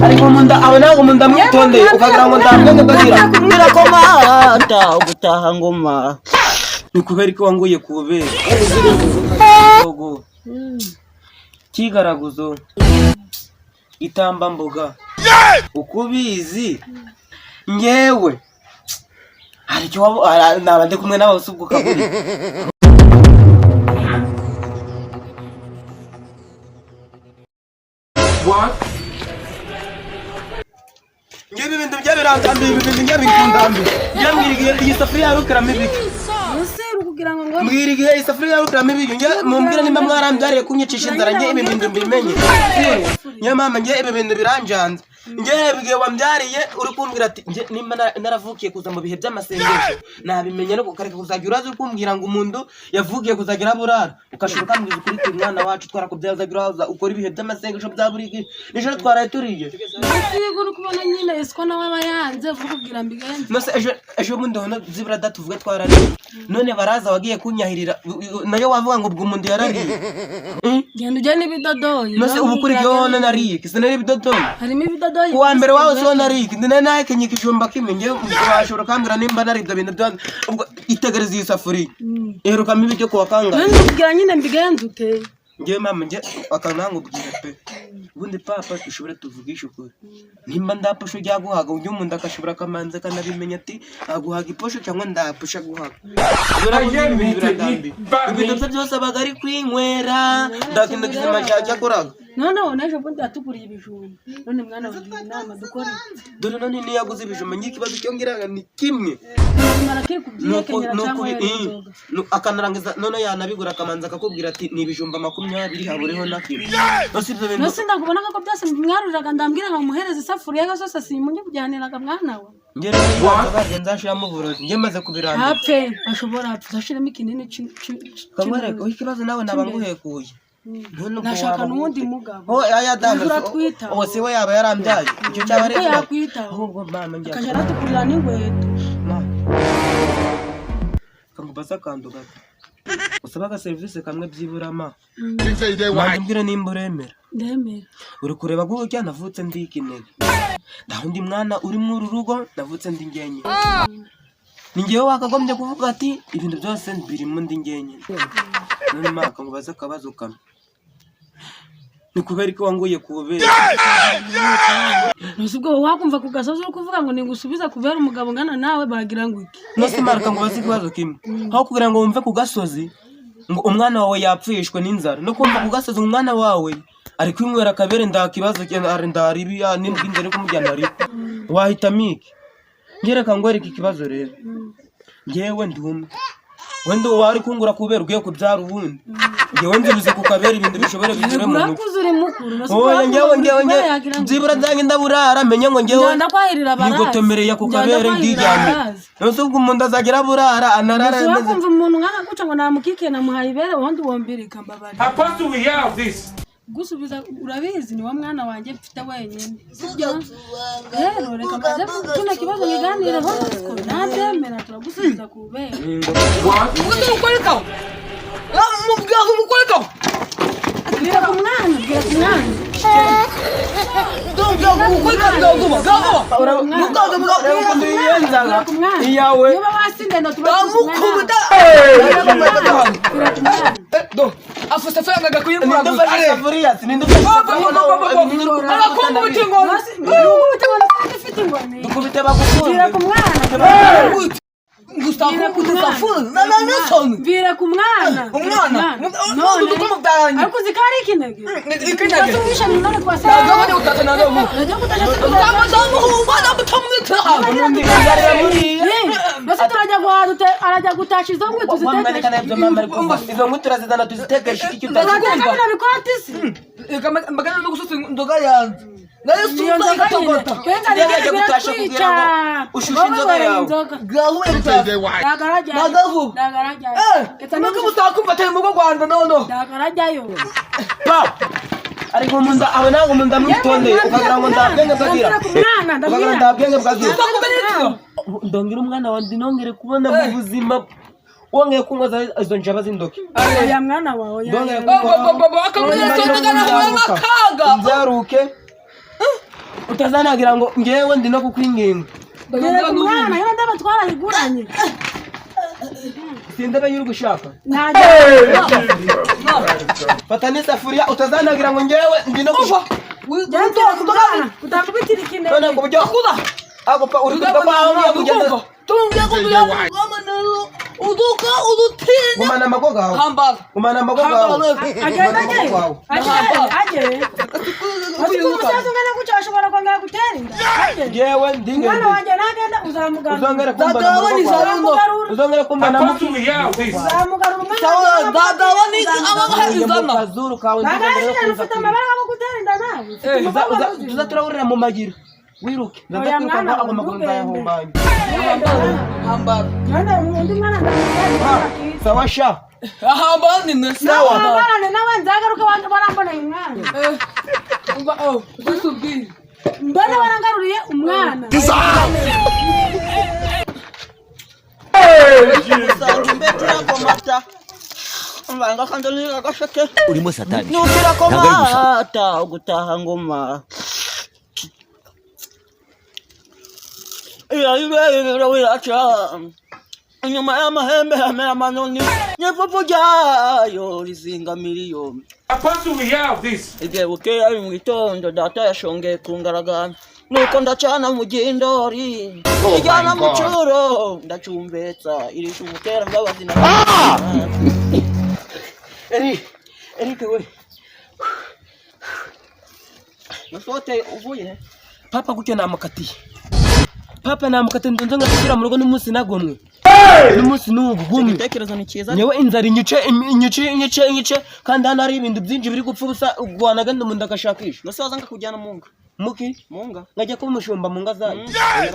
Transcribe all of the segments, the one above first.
ariko munda abona ngo munda mwitonde ukagira ngo ndabwenge bagira kumbwira ko mata ugutaha ngoma ni kubera ko wanguye kubera gogo kigaraguzo itamba mboga ukubizi ngewe hari cyo nabande kumwe n'abasubwo kaburi what ngebe ibintu byabirangambi ibintu byabikundambi byambwiriye isafuriya yarukaramo ibiki mbwiriye isafuriya yarukaramo ibiki mumbwira nimba mwarambyariye kunyicisha inzara nge ibi bintu mbimenye niyo mama nge ibi bintu biranjanze nge wambyariye uri kumbwira ati nge nimba naravukiye kuza mu bihe by'amasengesho nabimenye no kukareka kuzagira urazi kumbwira ngo umuntu yavukiye kuzagira burara ukashuka mbwiza kuri mwana wacu twarakubyazagira ukora ibihe by'amasengesho bya buriki nijoro twaraye turiye yego uri kubona nyine esiko nawe bayanze vugira mbigenze nose ejo bundi hono zibura datuvuge twarariye none baraza wagiye kunyahirira nayo wavuga ngo ubwo umuntu yarariye genda ujye n'ibidodoyi nose ubu kuri byo hone nariye kise nari ibidodoyi harimo ibidodoyi kuwa mbere wawe so nariye ndine naye kenyikijumba kimwe nge washobora kambira nimba naribyo bintu bya ubwo itegereza iyi safuriya eheruka mibi byo kuwa kangahe none ubwira nyine mbigenze uteye ngewe mama nge akanangubwira pe ubundi papa ushobora tuvugisha ukuri nimba ndapusha ujya guhaga ujya umuntu akashobora akamanza akanabimenya ati aguhaga iposho cyangwa ndapusha guhaga ibintu byose abaga ari kwinywera ndakinda kizima cyakoraga noneho n'ejo bundi yatuguriye ibijumba none mwana wagira inama dukore dore none niyo yaguze ibijumba n'ikibazo cyongeraga ni kimwe akanarangiza none yanabigura akamanza akakubwira ati ni ibijumba 20 habureho na kimwe nose ndakubona ko byose mwaruriraga ndambwira ngo muhereze isafuriya yose simunye kujyaniraga mwana we ngere bagenza nzashiramo uburozi nge maze kubiranga hapfe ashobora tuzashiramo ikinini kamwereka ikibazo nawe nabanguhekuye nashaka n'undi mugabo aya danda wose we yaba yarambyaye icyo cyaba ari yakwitaho ahubwo mama njya kajara tukurira n'ingweto kamubaza kanduga usabaga service kamwe byiburama mbwira nimba uremera ndemera uri kureba gutya navutse ndi ikinege ndahundi mwana uri mu rugo navutse ndi ngenye ningewe wakagombye kuvuga ati ibintu byose birimo ndi ngenye none maka mubaza akabazo kamwe ni kubera ko wanguye kubera nusubwo wakumva ku gasozi uri kuvuga ngo ningusubiza kubera umugabo ngana nawe bagira ngo iki nose marka ngo bazi ikibazo kimwe aho kugira ngo wumve ku gasozi ngo umwana wawe yapfishwe n'inzara no kumva ku gasozi umwana wawe ari kwinywera kabere ndakibazo cyane ndaribi ya nimbwinze ari kumujyana ari wahita miki ngereka ngo erike ikibazo rero ngewe ndumwe wende wari kungura kubera ugiye kubyara ubundi ngewe ndibuze kukabera ibintu bishobora bigire mu oya ngewe nzibura ndange ndaburara menye ngo ngewe nigotomereye kukabere ngijyane nose ubwo umuntu azagira burara anarara neza kumva umuntu ngana guca ngo namukike namuhaye ibere wundi wombirika mbabari Apostle we have this gusubiza urabizi ni wa mwana wanjye mfite wenyine sibyo rero reka maze tuna kibazo ngiganire ho natemera turagusubiza kubera ukoreka mubwaho mukoreka bira ku mwana iyawe niba wasinde ndo tubamukubuta afuse fanga gakuyimura ndafasha sinindufasha abakomba ubutingo dukubite bagufunge bira ku mwana Vira ku mwana none ukumubdanye ariko zikari ikinege ikinege wisha none twasa nagabane utatana nabo basi turajya guhadute arajya gutasha izo ngwe tuzitekesha izo ngwe turazizana tuzitekesha iki utazi nabikotisi magana no gususa ndoga yanze nayo sumba ikatogota yaje gutasha kugira ngo ushushe inzoga yawe gaho nagavu nuko mutakumva tari mugo Rwanda nono dagarajyayo ariko munda aho nago munda mwitonde ukagira ngo ndabwenge bwagira ukagira ndabwenge bwagira ndongira umwana wa ndinongere kubona mu buzima wongeye kunkoza izo njaba z'indoki ya mwana wawe ndongere baba akamenya cyane kana makaga nzaruke utazanagira ngo ngewe ndi no kukwinginga Dore umwana yo ndaba twarayiguranye. sindebe yuri gushaka Najya. fata n'isafuriya utazanagira ngo ngewe ndi no gushaka Jya kudana utakubitira ikinde. none ngo byo kuda agopa uri kuda kwaho ngiye kugenda Tungia kumbia kama nalo. Uduka udutinda. gumana amagoga aho Hambara. gumana amagoga aho Agenda aje. Umusaza ngana kucyashobora kwanga guterinda. ngewe ndinge Mwana wanjye nagenda uzamugarura. uzongera kumbana Dada wani amagoga zarundo. uzongera kumbana Uzamugarura umwana. Sawa dada wani abaga izana. kazuru kawe Nagashije ufite amabara yo guterinda nawe. tuzaturahurira mu magira wiruke ndakwiruka ngo amaguru ndayahumbanye Hambara. None undi mwana ndamugenda. sawa sha Hambara ni sawa Abana nawe nzagaruka abantu barambona umwana. Umva usubiri. Mbona warangaruriye umwana. urimo satani Nukira ko Ntabwo ari gusa. mata ugutaha ngoma Iya wiraca inyuma y'amahembe hamera amanoni n'ivuvu ryayo rizinga miliyoni igihe bukeye ari mu gitondo data yashongeye ku ngaragana nuko ndacana mu gindori ijyana mu curo ndacumbetsa irisha umutera mbabazi na Eric we nasote uvuye papa gutyo namukatiye papa namukatiye ndonze ngasubira mu rugo n'umunsi nagomwe n'umunsi n'ubu gumwe igitekerezo ni cyiza nyewe inzara inyice kandi hano hari ibintu byinshi biri gupfa ubusa ugwana genda umuntu agashakisha nasoza ngakujyana munga muki munga ngajya kuba umushumba mu nga zayo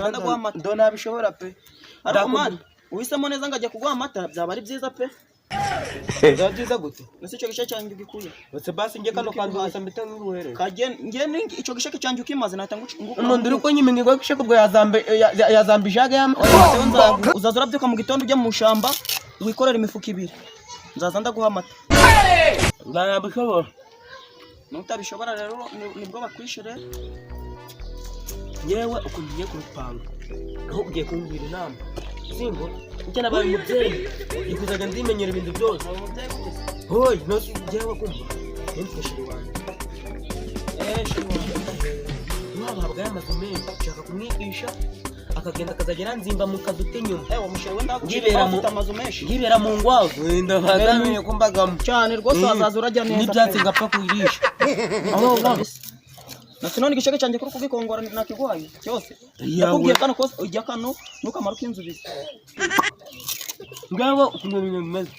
ndaguha amata ndo nabishobora pe ariko mani uhisemo neza ngajya kuguha amata byaba ari byiza pe byaba byiza gute ese icyo gishe cyanjye ugikuye bose basi nge kano kandi gusa mbita nguhere nge icyo gishe cyanjye ukimaze nahita umuntu uri kunyiminga ngo gisheke ubwo yazamba ijage uzaza urabyuka mu gitondo ujya mu shamba wikorera imifuka 2 nzaza ndaguha amata nabishobora nutabishobora rero nibwo bakwishyure yewe ukuntu ugiye kurupanga aho ugiye kumbwira inama singo icyo nabaye umubyeyi yikuzaga ndimenyera ibintu byose hoyi no yewe kumva nimfashije wanjye ntabwo yamaze menshi ushaka kumwigisha akagenda akazajya aranzimba mu kazu k'inyuma umushere wenda ngibera mu amazu menshi ngibera mu ngwavu wenda bagamenye kumbagamo cyane rwose wazaza urajya neza n'ibyatsi ngapfa kuyirisha aho nasi none igisheke cyanjye kuri kubikongora nakiguhaye cyose yakubwiye kano kose ujya kano nukamara ukinzubiza ngaho ukuntu ibintu bimeze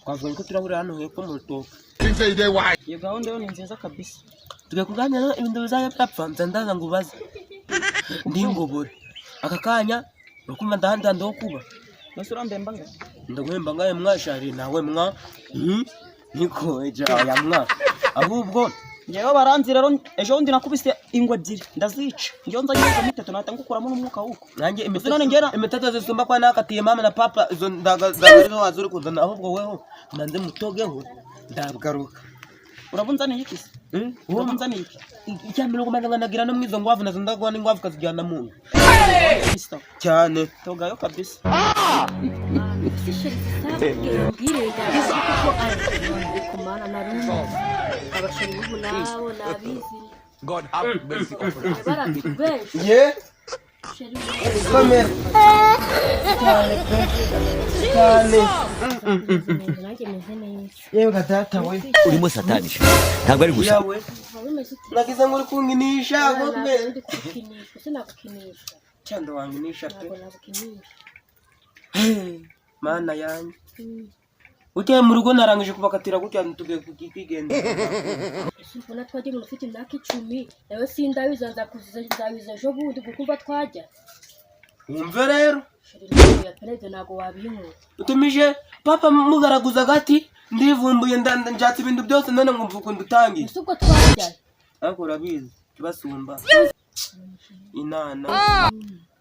twavuga ko turahurira hano hepfo mu rutoke iyo gahunda yo ni nziza kabisa tugakuganira ibintu bizajya byapfa nza ndaza ngo ubaze ndingobore aka kanya urukumva ndahandi ho kuba nasi urambemba nga ndaguhemba ngaye mwashari nawe mwa niko eja ya mwa ahubwo ngewe baranzi rero ejo bundi nakubise ingwe 2 ndazica ngewe nza ngiye mutete nahita ngukuramo n'umwuka wuko nanjye none ngera imitete zisumba kwa nakatiye mama na papa izo ndagazarizo wazuri kuzana ahubwo weho nanze mutogeho ndabgaruka urabunzaniye iki urabunzaniye iki icyambere ngo nagira no mwizo ngwavu nazo ndagwa n'ingwavu kazijyana mu cyane togayo kabisa God have mercy upon us. ye komera cyane yewe gatata we urimo satani ntabwo ari gusa yawe nagize ngo uri kunginisha gutwe cyando wanginisha pe mana yanjye uteye mu rugo narangije kubakatira gutya tugiye kugenda Mbona twagiye mu ufite imyaka 10 nawe sindabiza nzakuziza ejo bundi gukumva twajya wumve rero ya perezida nago wabinkura utumije papa mugaraguza gati ndivumbuye njatse ibintu byose none ngumva ukuntu utangiye ubwo twajya ariko urabizi kibasumba inana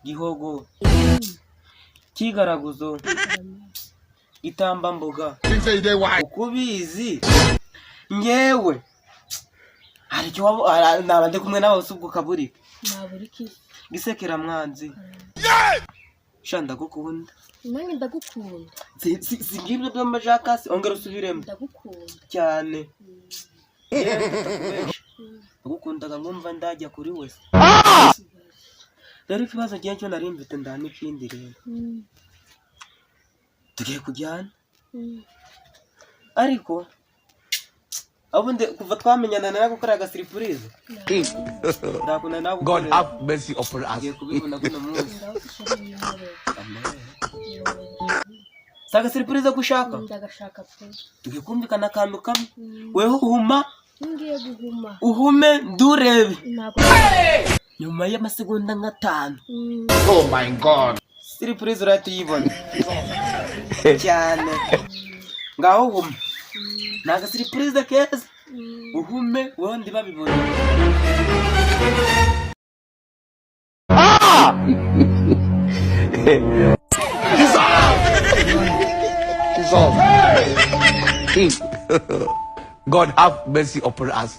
gihogo kigaraguzo itambamboga ukubizi nyewe hari icyo wabo nabande kumwe nawe usubwo kaburi nabura iki gisekera mwanzi shanda gukunda nanjye ndagukunda singibyo by'amajakasi ongera usubiremo ndagukunda cyane ndagukundaga ngumva ndajya kuri wese rero ikibazo gihe cyo nari mfite ndani ikindi rero tugiye kujyana ariko abundi kuva twamenyana nagukora agasiripurize ndakunda nawe God have mercy upon us. ngiye kubibona kuno munsi saga siripurize gushaka ndagashaka pe tugiye kumvikana akantu kamwe weho uhuma ngiye guhuma uhume ndurebe ntabwo nyuma y'amasegonda nka 5 Oh my God. siripurize urahita uyibona cyane ngaho uhuma ni agasiripurize keza uhume wondi babibona God have mercy upon us.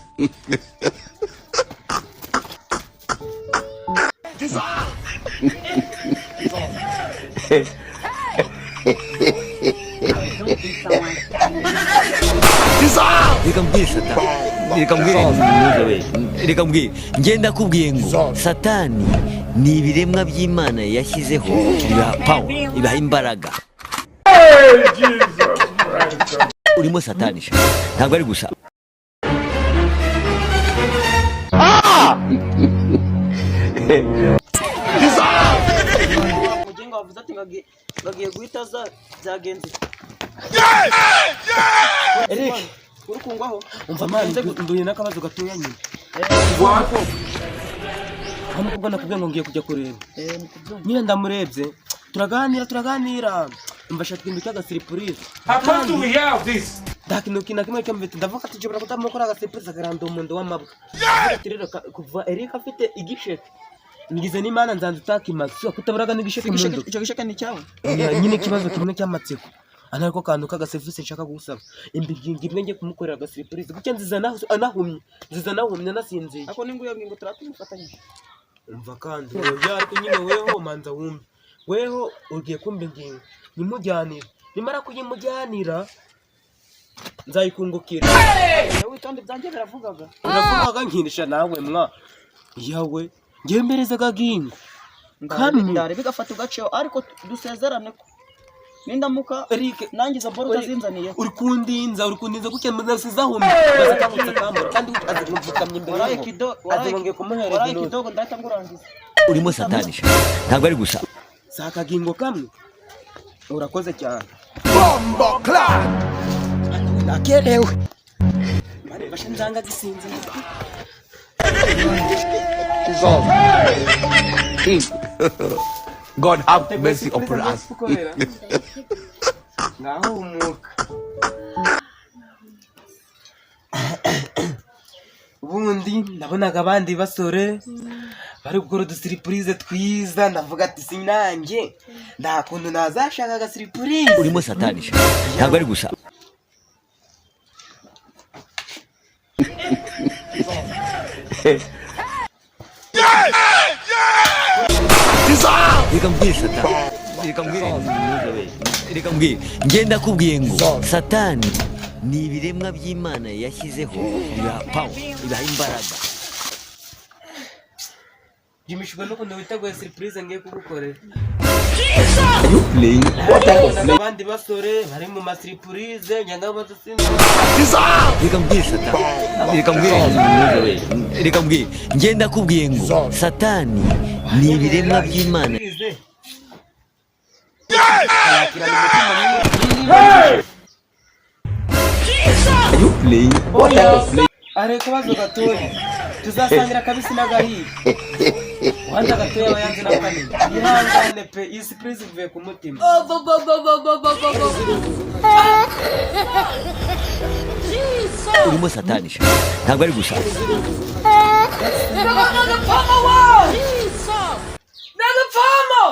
reka mbwire satani reka mbwire ntuze we reka mbwire ngenda kubwiye ngo satani ni ibiremwa by'Imana yashyizeho bibaha power bibaha imbaraga urimo satani sha ntabwo ari gusa mugenga wavuze ati ngagiye guhita za byagenze Eric uri kungwaho umva mani nduye n'akabazo gatoya nyine hano kubwo nakubwiye ngo ngiye kujya kureba nyine ndamurebye turaganira umva shaka ikintu cy'agasiripurize ndakintu kimwe cyo mbete ndavuga ati jobora kutamukora agasiripurize akaranda umuntu w'amabwa ati rero kuva Eric afite igisheke ngize n'Imana nzanze utakimaze kutaburaga n'igisheke mundo icyo gisheke ni cyawe nyine ikibazo kimwe cy'amatsiko ana ariko kantu k'agaserivisi nshaka gusaba imbingi imwe ngiye kumukorera agasiripurize kuko nziza anahumye nasinziye ako ninguye ngo turatufatanyije umva kandi oya ariko nyine weho manza wumve weho ugiye kumbe ngingo nimujyanira nimara kuyimujyanira nzayikungukira yewe kandi byanjye biravugaga uravugaga nkinisha nawe mwa yawe ngemberezaga gingo kandi ndare bigafata ugaceho ariko dusezerane ko nindamuka Eric nangiza boro tazinzaniye uri kundinza gutya muzasizahumye bazakangutsa kamera kandi azimvukamye imbere waraye yawe kido azimongeye kumuhereza waraye inoti kidogo ndahita ngurangiza urimo satani sha ntabwo ari gusa sakagingo kamwe urakoze cyane Nakerewe. mane bashe nzanga gisinzira God have mercy upon us. ngaho umuka ubundi ndabonaga abandi basore bari gukora udusiripurize twiza ndavuga ati sinanjye nta kuntu nazashaka agasiripurize urimo satani sha ntabwo ari gusa reka mbwire satani reka mbwire ntuze we reka mbwire ngenda kubwiye ngo satani ni ibiremwa by'Imana yashyizeho bibaha power bibaha imbaraga jimishwe n'ukuntu witeguye siripurize ngiye kugukorera Playing. What type of play? abandi basore bari mu masiripurize nyanga badusinze reka mbwire satani reka mbwire ntuze we reka mbwire ngenda kubwiye ngo satani ni ibiremwa by'Imana Playing. What type of play? ari kubazo gatoya tuzasangira kabisi n'agahiye wanda gatoya bayanze na kanini ihangane pe iyi surprise ivuye ku mutima urimo satani sha ntabwo ari gusa Nagapfamo